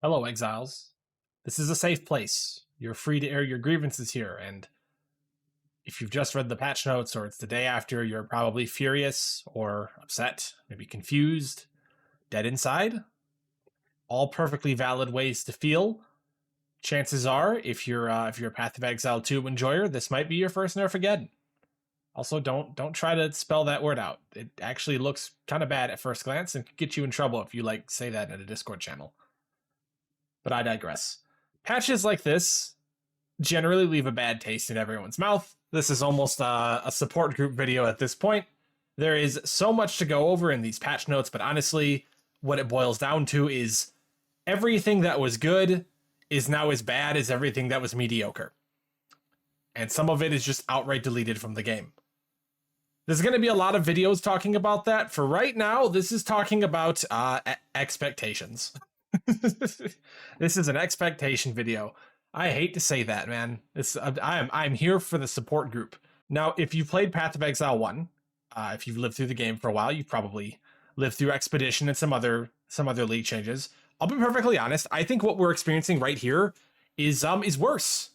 Hello, exiles. This is a safe place. You're free to air your grievances here, and if you've just read the patch notes or it's the day after, you're probably furious or upset, maybe confused, dead inside. All perfectly valid ways to feel. Chances are, if you're a Path of Exile 2 enjoyer, this might be your first nerf again. Also, don't try to spell that word out. It actually looks kind of bad at first glance and could get you in trouble if you say that in a Discord channel. But I digress. Patches like this generally leave a bad taste in everyone's mouth. This is almost a support group video at this point. There is so much to go over in these patch notes, but honestly, what it boils down to is everything that was good is now as bad as everything that was mediocre. And some of it is just outright deleted from the game. There's going to be a lot of videos talking about that. For right now, this is talking about expectations. This is an expectation video. I hate to say that, man. I'm here for the support group. Now, if you've played Path of Exile 1, if you've lived through the game for a while, you've probably lived through Expedition and some other league changes. I'll be perfectly honest. I think what we're experiencing right here is worse.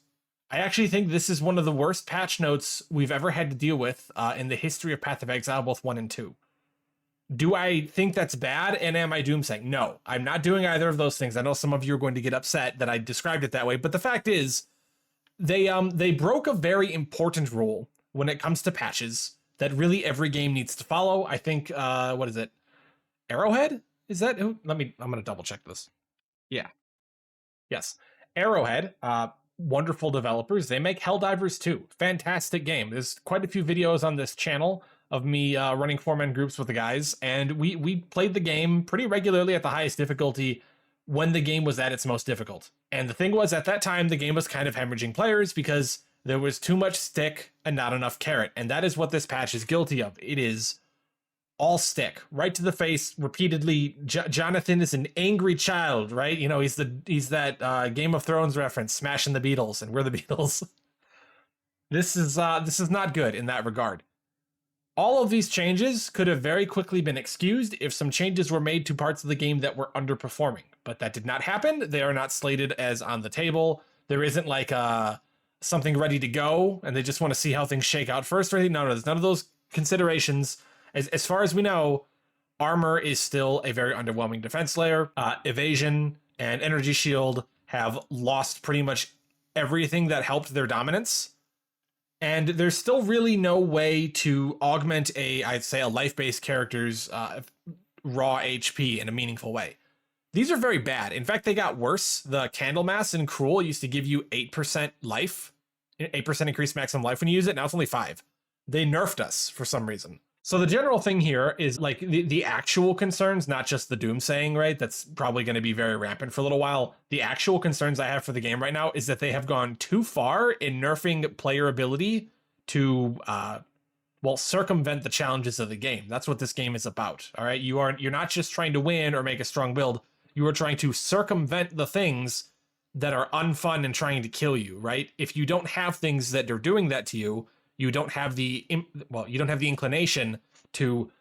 I actually think this is one of the worst patch notes we've ever had to deal with in the history of Path of Exile, both 1 and 2. Do I think that's bad, and am I doomsaying? No, I'm not doing either of those things. I know some of you are going to get upset that I described it that way, but the fact is, they broke a very important rule when it comes to patches that really every game needs to follow. I think, what is it? Arrowhead? Is that who? I'm gonna double check this. Yeah. Yes. Arrowhead, wonderful developers. They make Helldivers 2. Fantastic game. There's quite a few videos on this channel of me running 4-man groups with the guys, and we played the game pretty regularly at the highest difficulty when the game was at its most difficult. And the thing was, at that time, the game was kind of hemorrhaging players because there was too much stick and not enough carrot, and that is what this patch is guilty of. It is all stick, right to the face, repeatedly. Jonathan is an angry child, right? You know, he's that Game of Thrones reference, smashing the Beatles, and we're the Beatles. This is not good in that regard. All of these changes could have very quickly been excused if some changes were made to parts of the game that were underperforming, but that did not happen. They are not slated as on the table. There isn't like something ready to go, and they just want to see how things shake out first. Right? No, there's none of those considerations. As far as we know, armor is still a very underwhelming defense layer. Evasion and energy shield have lost pretty much everything that helped their dominance. And there's still really no way to augment I'd say a life-based character's raw HP in a meaningful way. These are very bad. In fact, they got worse. The Candlemass in Cruel used to give you 8% life, 8% increased maximum life when you use it. Now it's only 5. They nerfed us for some reason. So the general thing here is like the actual concerns, not just the doomsaying, right? That's probably going to be very rampant for a little while. The actual concerns I have for the game right now is that they have gone too far in nerfing player ability to, circumvent the challenges of the game. That's what this game is about. All right. You're not just trying to win or make a strong build. You are trying to circumvent the things that are unfun and trying to kill you, right? If you don't have things that are doing that to you, you don't have the inclination to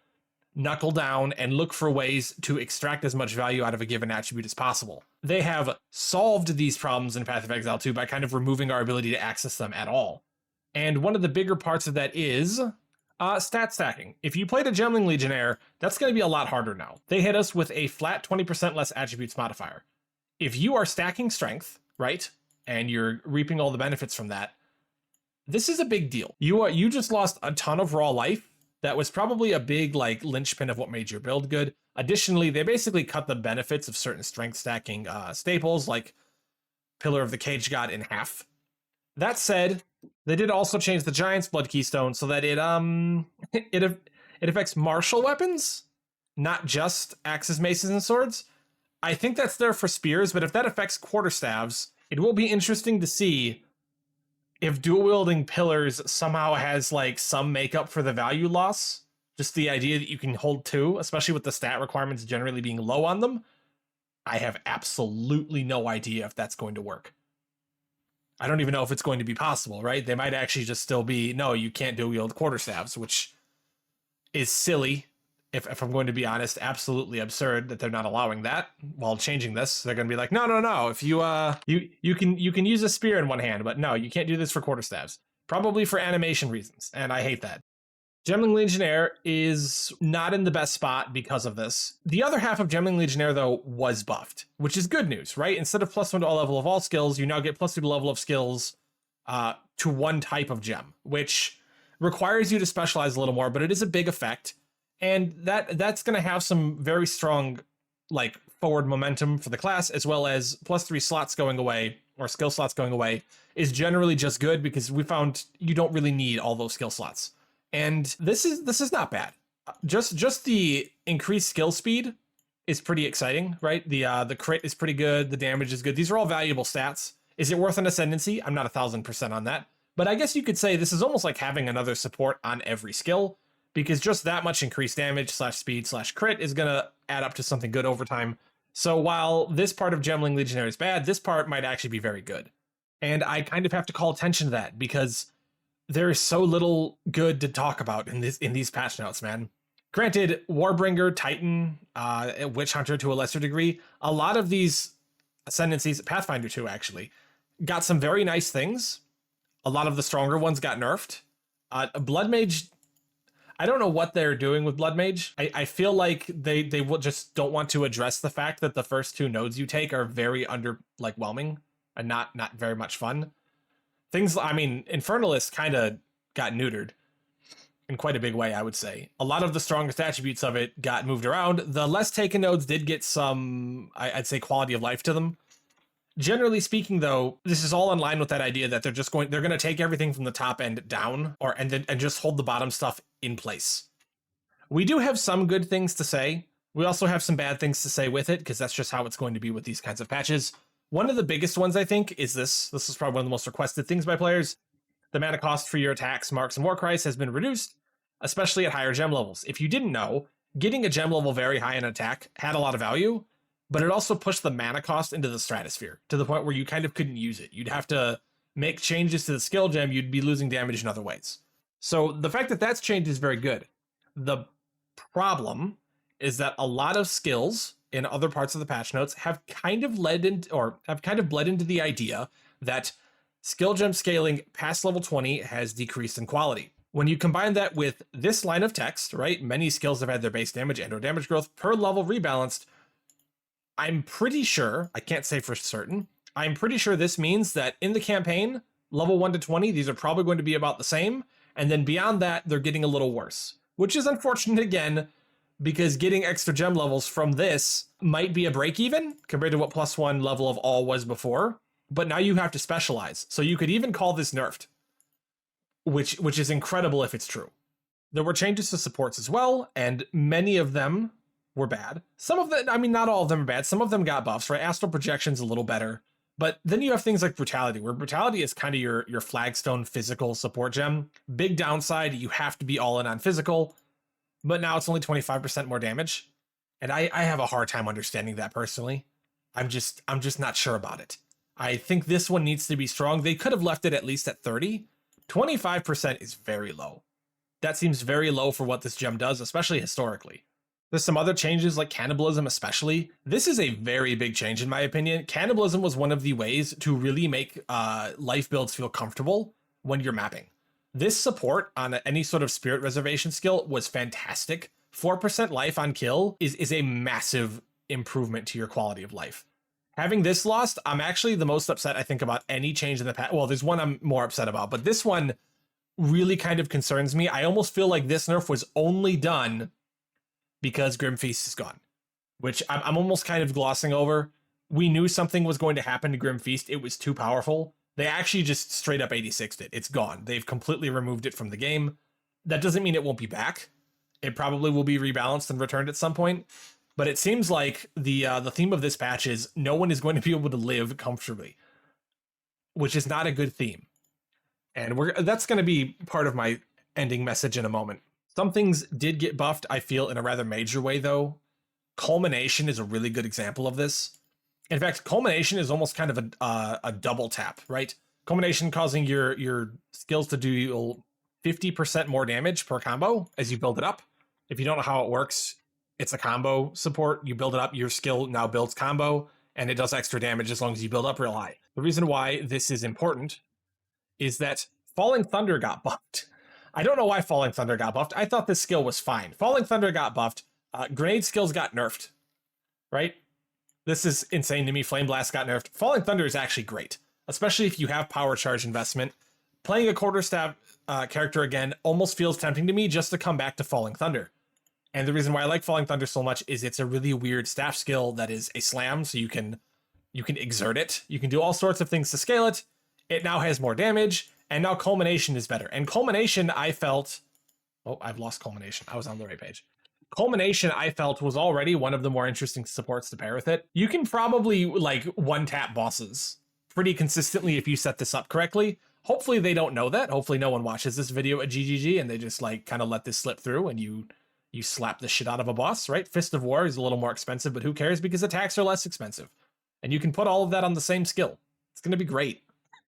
knuckle down and look for ways to extract as much value out of a given attribute as possible. They have solved these problems in Path of Exile 2 by kind of removing our ability to access them at all. And one of the bigger parts of that is stat stacking. If you played a Gemling Legionnaire, that's going to be a lot harder now. They hit us with a flat 20% less attributes modifier. If you are stacking strength, right, and you're reaping all the benefits from that, this is a big deal. You just lost a ton of raw life. That was probably a big linchpin of what made your build good. Additionally, they basically cut the benefits of certain strength stacking staples like Pillar of the Cage God in half. That said, they did also change the Giant's Blood Keystone so that it affects martial weapons, not just axes, maces, and swords. I think that's there for spears, but if that affects quarterstaves, it will be interesting to see if dual wielding pillars somehow has some makeup for the value loss. Just the idea that you can hold 2, especially with the stat requirements generally being low on them. I have absolutely no idea if that's going to work. I don't even know if it's going to be possible, right? They might actually just still be, no, you can't dual wield quarterstaves, which is silly if I'm going to be honest, absolutely absurd that they're not allowing that while changing this. They're going to be like, no. If you can use a spear in one hand, but no, you can't do this for quarterstaves. Probably for animation reasons, and I hate that. Gemling Legionnaire is not in the best spot because of this. The other half of Gemling Legionnaire, though, was buffed, which is good news, right? Instead of +1 to all level of all skills, you now get +2 to level of skills to one type of gem, which requires you to specialize a little more, but it is a big effect. And that's going to have some very strong, like, forward momentum for the class, as well as +3 slots going away, or skill slots going away, is generally just good because we found you don't really need all those skill slots. And this is not bad. Just the increased skill speed is pretty exciting, right? The crit is pretty good. The damage is good. These are all valuable stats. Is it worth an Ascendancy? I'm not 1000% on that. But I guess you could say this is almost like having another support on every skill, because just that much increased damage / speed / crit is going to add up to something good over time. So while this part of Gemling Legionnaire is bad, this part might actually be very good. And I kind of have to call attention to that because there is so little good to talk about in these patch notes, man. Granted, Warbringer, Titan, Witch Hunter to a lesser degree, a lot of these Ascendancies, Pathfinder 2 actually, got some very nice things. A lot of the stronger ones got nerfed. Blood Mage, I don't know what they're doing with Blood Mage. I feel like they will just don't want to address the fact that the first 2 nodes you take are very whelming and not very much fun. Things, I mean, Infernalist kind of got neutered in quite a big way, I would say. A lot of the strongest attributes of it got moved around. The less taken nodes did get some, I'd say, quality of life to them. Generally speaking, though, this is all in line with that idea that they're going to take everything from the top end down, and just hold the bottom stuff in place. We do have some good things to say. We also have some bad things to say with it, because that's just how it's going to be with these kinds of patches. One of the biggest ones, I think, is this. This is probably one of the most requested things by players. The mana cost for your attacks, marks, and war cries has been reduced, especially at higher gem levels. If you didn't know, getting a gem level very high in attack had a lot of value, but it also pushed the mana cost into the stratosphere, to the point where you kind of couldn't use it. You'd have to make changes to the skill gem, you'd be losing damage in other ways. So the fact that that's changed is very good. The problem is that a lot of skills in other parts of the patch notes have kind of bled into the idea that skill gem scaling past level 20 has decreased in quality. When you combine that with this line of text, right, many skills have had their base damage and or damage growth per level rebalanced, I'm pretty sure, I can't say for certain, I'm pretty sure this means that in the campaign, level 1 to 20, these are probably going to be about the same, and then beyond that, they're getting a little worse, which is unfortunate again, because getting extra gem levels from this might be a break even compared to what +1 level of all was before, but now you have to specialize. So you could even call this nerfed, which is incredible if it's true. There were changes to supports as well, and many of them were bad. Some of them, I mean, not all of them are bad. Some of them got buffs, right? Astral Projection's a little better. But then you have things like Brutality, where Brutality is kind of your flagstone physical support gem. Big downside, you have to be all in on physical, but now it's only 25% more damage. And I have a hard time understanding that personally. I'm just not sure about it. I think this one needs to be strong. They could have left it at least at 30. 25% is very low. That seems very low for what this gem does, especially historically. There's some other changes like Cannibalism especially. This is a very big change in my opinion. Cannibalism was one of the ways to really make life builds feel comfortable when you're mapping. This support on any sort of spirit reservation skill was fantastic. 4% life on kill is a massive improvement to your quality of life. Having this lost, I'm actually the most upset I think about any change in the patch. Well, there's one I'm more upset about, but this one really kind of concerns me. I almost feel like this nerf was only done because Grim Feast is gone, which I'm almost kind of glossing over. We knew something was going to happen to Grim Feast. It was too powerful. They actually just straight up 86'd it. It's gone. They've completely removed it from the game. That doesn't mean it won't be back. It probably will be rebalanced and returned at some point. But it seems like the theme of this patch is no one is going to be able to live comfortably, which is not a good theme. And that's going to be part of my ending message in a moment. Some things did get buffed, I feel, in a rather major way, though. Culmination is a really good example of this. In fact, Culmination is almost kind of a double tap, right? Culmination causing your skills to do 50% more damage per combo as you build it up. If you don't know how it works, it's a combo support. You build it up, your skill now builds combo, and it does extra damage as long as you build up real high. The reason why this is important is that Falling Thunder got buffed. I don't know why Falling Thunder got buffed. I thought this skill was fine. Falling Thunder got buffed. Grenade skills got nerfed, right? This is insane to me. Flame Blast got nerfed. Falling Thunder is actually great, especially if you have power charge investment. Playing a quarterstaff character again almost feels tempting to me just to come back to Falling Thunder. And the reason why I like Falling Thunder so much is it's a really weird staff skill that is a slam, so you can exert it. You can do all sorts of things to scale it. It now has more damage, and now Culmination is better. And Culmination, I felt... Oh, I've lost Culmination. I was on the right page. Culmination, I felt, was already one of the more interesting supports to pair with it. You can probably, like, one-tap bosses pretty consistently if you set this up correctly. Hopefully they don't know that. Hopefully no one watches this video at GGG and they just, like, kind of let this slip through and you slap the shit out of a boss, right? Fist of War is a little more expensive, but who cares because attacks are less expensive. And you can put all of that on the same skill. It's going to be great.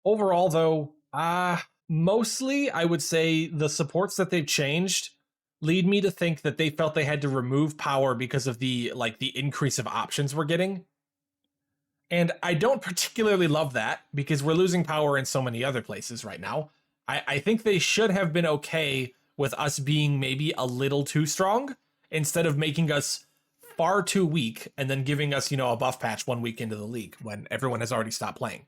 Overall, though, mostly I would say the supports that they've changed lead me to think that they felt they had to remove power because of the increase of options we're getting. And I don't particularly love that because we're losing power in so many other places right now. I think they should have been okay with us being maybe a little too strong instead of making us far too weak and then giving us, a buff patch 1 week into the league when everyone has already stopped playing,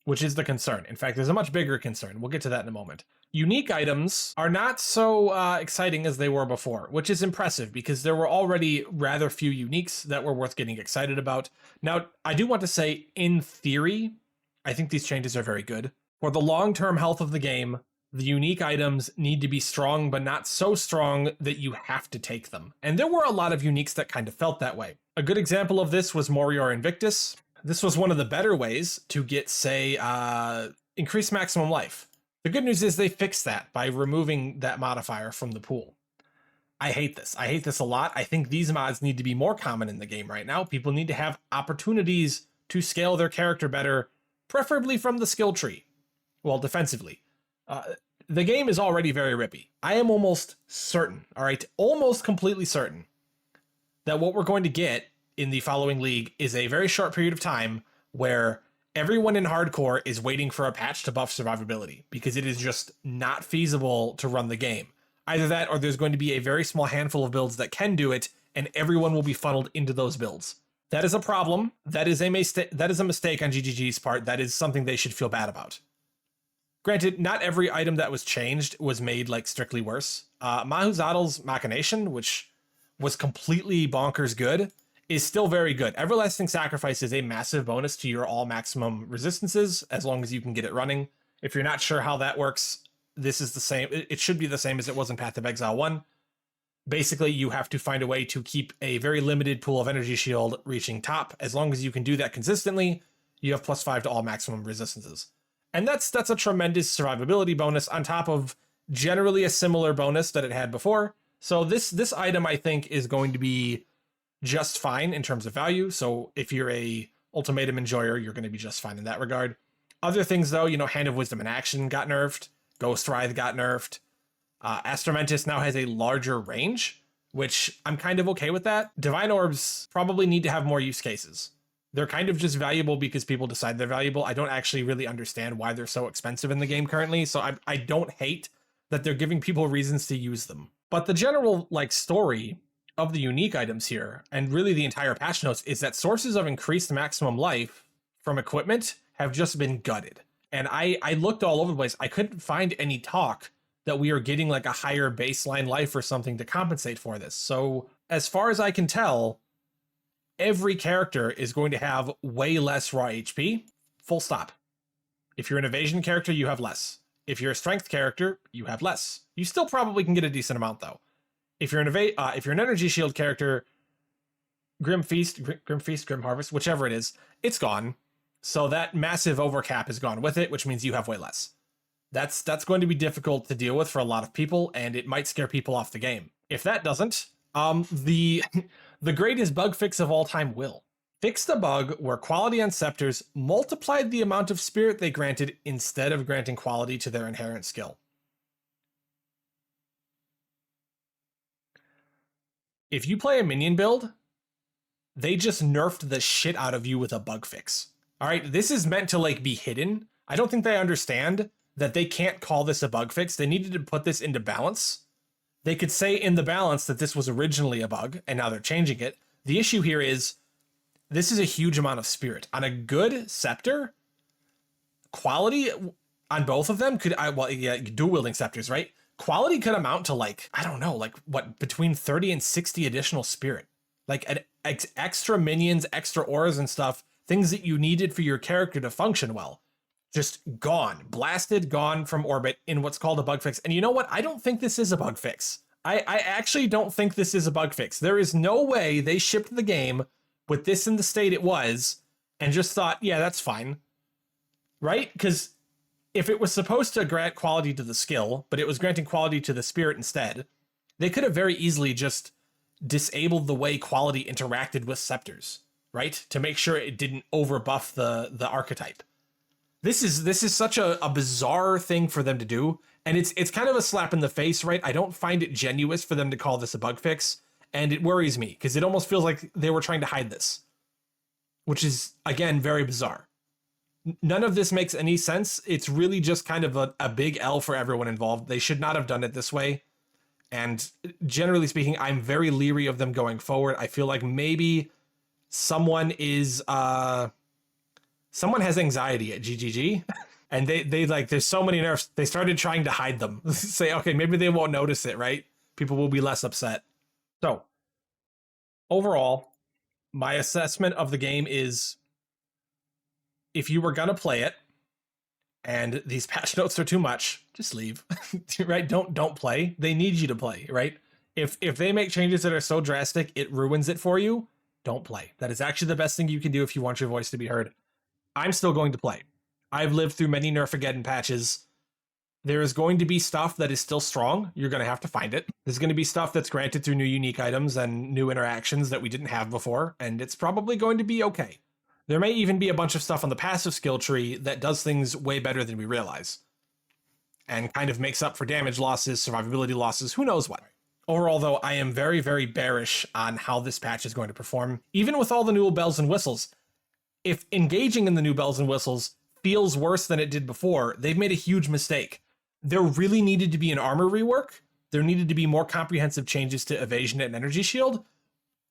which is the concern. In fact, there's a much bigger concern. We'll get to that in a moment. Unique items are not so exciting as they were before, which is impressive because there were already rather few uniques that were worth getting excited about. Now, I do want to say, in theory, I think these changes are very good. For the long-term health of the game, the unique items need to be strong, but not so strong that you have to take them. And there were a lot of uniques that kind of felt that way. A good example of this was Morior Invictus. This was one of the better ways to get, say, increased maximum life. The good news is they fixed that by removing that modifier from the pool. I hate this. I hate this a lot. I think these mods need to be more common in the game right now. People need to have opportunities to scale their character better, preferably from the skill tree. Well, defensively. The game is already very rippy. I am almost certain, all right, almost completely certain that what we're going to get in the following league is a very short period of time where everyone in hardcore is waiting for a patch to buff survivability because it is just not feasible to run the game. Either that or there's going to be a very small handful of builds that can do it and everyone will be funneled into those builds. That is a problem. That is a mistake on GGG's part. That is something they should feel bad about. Granted, not every item that was changed was made like strictly worse. Mahuzadel's Machination, which was completely bonkers good, is still very good. Everlasting Sacrifice is a massive bonus to your all maximum resistances as long as you can get it running. If you're not sure how that works, this is the same. It should be the same as it was in Path of Exile 1. Basically, you have to find a way to keep a very limited pool of energy shield reaching top. As long as you can do that consistently, you have +5 to all maximum resistances. And that's a tremendous survivability bonus on top of generally a similar bonus that it had before. So this item, I think, is going to be just fine in terms of value. So if you're a Ultimatum enjoyer, you're going to be just fine in that regard. Other things, though, Hand of Wisdom in Action got nerfed. Ghost Writhe got nerfed. Astromentis now has a larger range, which I'm kind of okay with that. Divine Orbs probably need to have more use cases. They're kind of just valuable because people decide they're valuable. I don't actually really understand why they're so expensive in the game currently, so I don't hate that they're giving people reasons to use them. But the general story of the unique items here, and really the entire patch notes, is that sources of increased maximum life from equipment have just been gutted. And I looked all over the place. I couldn't find any talk that we are getting a higher baseline life or something to compensate for this. So as far as I can tell, every character is going to have way less raw HP, full stop. If you're an evasion character, you have less. If you're a strength character, you have less. You still probably can get a decent amount though. If you're an energy shield character, Grim Feast, Grim Harvest, whichever it is, it's gone. So that massive overcap is gone with it, which means you have way less. That's going to be difficult to deal with for a lot of people, and it might scare people off the game. If that doesn't, the greatest bug fix of all time will. Fix the bug where quality on scepters multiplied the amount of spirit they granted instead of granting quality to their inherent skill. if you play a minion build, they just nerfed the shit out of you with a bug fix. All right, this is meant to like be hidden. I don't think they understand that they can't call this a bug fix. They needed to put this into balance. They could say in the balance that this was originally a bug and now they're changing it. The issue here is this is a huge amount of spirit. On a good scepter, quality on both of them could, well, yeah, dual wielding scepters, right? Quality could amount to like, I don't know, like what, between 30 and 60 additional spirit. Like an extra minions, extra auras and stuff, things that you needed for your character to function well. Just gone, blasted, gone from orbit in what's called a bug fix. And you know what? I don't think this is a bug fix. I actually don't think this is a bug fix. There is no way they shipped the game with this in the state it was and just thought, yeah, that's fine. Right? Because if it was supposed to grant quality to the skill, but it was granting quality to the spirit instead, they could have very easily just disabled the way quality interacted with scepters, right? To make sure it didn't overbuff the archetype. This is such a bizarre thing for them to do, and it's kind of a slap in the face, right? I don't find it genuine for them to call this a bug fix, and it worries me because it almost feels like they were trying to hide this, which is, again, very bizarre. None of this makes any sense. It's really just kind of a big L for everyone involved. They should not have done it this way. And generally speaking, I'm very leery of them going forward. I feel like maybe someone is, someone has anxiety at GGG and they like, there's so many nerfs. They started trying to hide them. Say, okay, maybe they won't notice it, right? People will be less upset. So overall, my assessment of the game is if you were going to play it and these patch notes are too much, just leave, right? Don't play. They need you to play, right? If they make changes that are so drastic, it ruins it for you, don't play. That is actually the best thing you can do if you want your voice to be heard. I'm still going to play. I've lived through many Nerfageddon patches. There is going to be stuff that is still strong. You're going to have to find it. There's going to be stuff that's granted through new unique items and new interactions that we didn't have before, and it's probably going to be okay. There may even be a bunch of stuff on the passive skill tree that does things way better than we realize and kind of makes up for damage losses, survivability losses, who knows what. Overall, though, I am very, very bearish on how this patch is going to perform. Even with all the new bells and whistles, if engaging in the new bells and whistles feels worse than it did before, they've made a huge mistake. There really needed to be an armor rework. There needed to be more comprehensive changes to evasion and energy shield.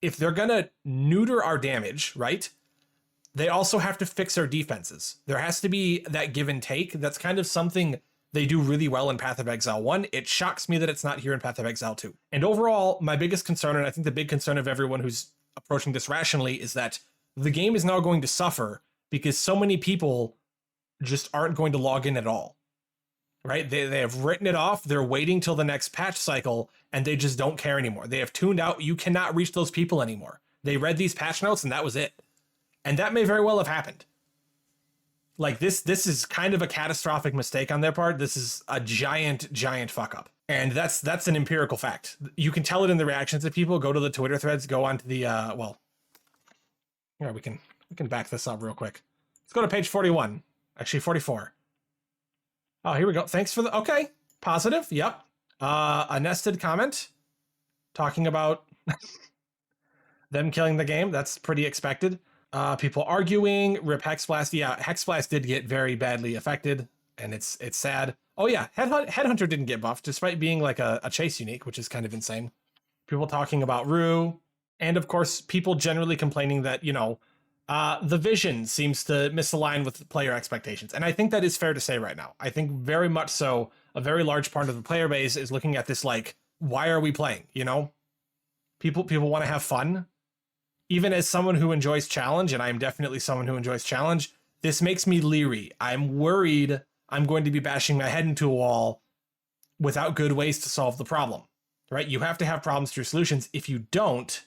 If they're gonna neuter our damage, right? They also have to fix our defenses. There has to be that give and take. That's kind of something they do really well in Path of Exile 1. It shocks me that it's not here in Path of Exile 2. And overall, my biggest concern, and I think the big concern of everyone who's approaching this rationally, is that the game is now going to suffer because so many people just aren't going to log in at all, right? They have written it off. They're waiting till the next patch cycle and they just don't care anymore. They have tuned out. You cannot reach those people anymore. They read these patch notes and that was it. And that may very well have happened. Like this is kind of a catastrophic mistake on their part. This is a giant fuck up. And that's an empirical fact. You can tell it in the reactions of people. Go to the Twitter threads, go onto the, well, here we can back this up real quick. Let's go to page 41, actually 44. Oh, here we go. Thanks for the, okay, positive, yep. A nested comment talking about them killing the game. That's pretty expected. People arguing, rip Hexblast. Yeah, Hexblast did get very badly affected, and it's sad. Oh yeah, Headhunter didn't get buffed, despite being like a chase unique, which is kind of insane. People talking about Rue, and of course, people generally complaining that, you know, the vision seems to misalign with player expectations. And I think that is fair to say right now. I think very much so, a very large part of the player base is looking at this like, why are we playing, you know? People want to have fun. Even as someone who enjoys challenge, and I'm definitely someone who enjoys challenge, this makes me leery. I'm worried I'm going to be bashing my head into a wall without good ways to solve the problem, right? You have to have problems through solutions. If you don't,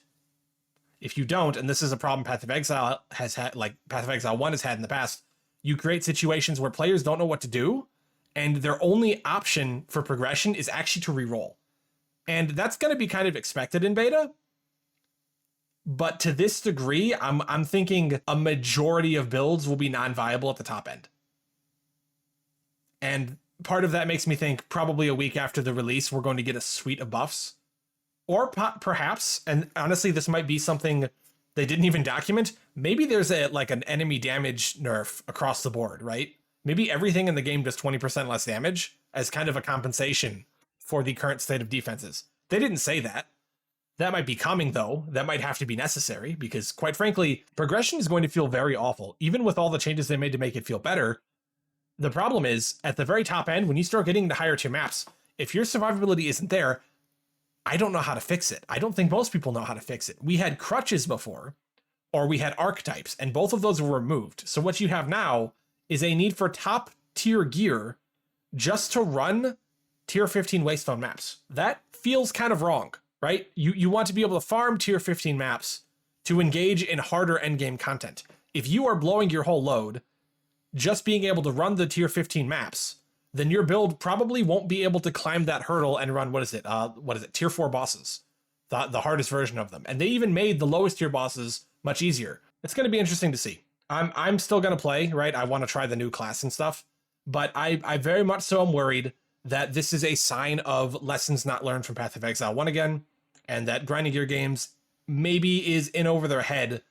and this is a problem Path of Exile has had, like Path of Exile 1 has had in the past, you create situations where players don't know what to do, and their only option for progression is actually to reroll. And that's going to be kind of expected in beta. But to this degree, I'm thinking a majority of builds will be non-viable at the top end. And part of that makes me think probably a week after the release, we're going to get a suite of buffs. Or perhaps, and honestly, this might be something they didn't even document. Maybe there's an enemy damage nerf across the board, right? Maybe everything in the game does 20% less damage as kind of a compensation for the current state of defenses. They didn't say that. That might be coming, though. That might have to be necessary because, quite frankly, progression is going to feel very awful, even with all the changes they made to make it feel better. The problem is, at the very top end, when you start getting to higher tier maps, if your survivability isn't there, I don't know how to fix it. I don't think most people know how to fix it. We had crutches before, or we had archetypes, and both of those were removed. So what you have now is a need for top tier gear just to run tier 15 Wasteland maps. That feels kind of wrong, right? You want to be able to farm tier 15 maps to engage in harder endgame content. If you are blowing your whole load, just being able to run the tier 15 maps, then your build probably won't be able to climb that hurdle and run, tier 4 bosses, the hardest version of them. And they even made the lowest tier bosses much easier. It's going to be interesting to see. I'm still going to play, right? I want to try the new class and stuff, but I very much so am worried that this is a sign of lessons not learned from Path of Exile 1 again, and that grinding gear games maybe is in over their head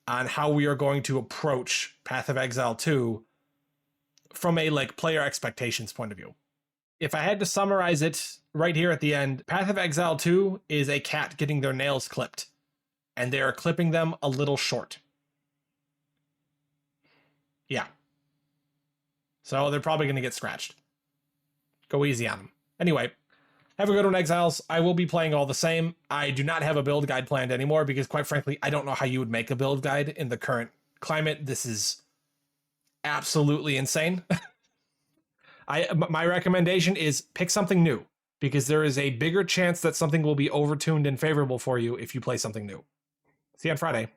on how we are going to approach Path of Exile 2 from a player expectations point of view. If I had to summarize it right here at the end, Path of Exile 2 is a cat getting their nails clipped, and they are clipping them a little short. Yeah. So they're probably going to get scratched. Go easy on them. Anyway, have a good one, Exiles. I will be playing all the same. I do not have a build guide planned anymore because, quite frankly, I don't know how you would make a build guide in the current climate. This is absolutely insane. My recommendation is pick something new because there is a bigger chance that something will be overtuned and favorable for you if you play something new. See you on Friday.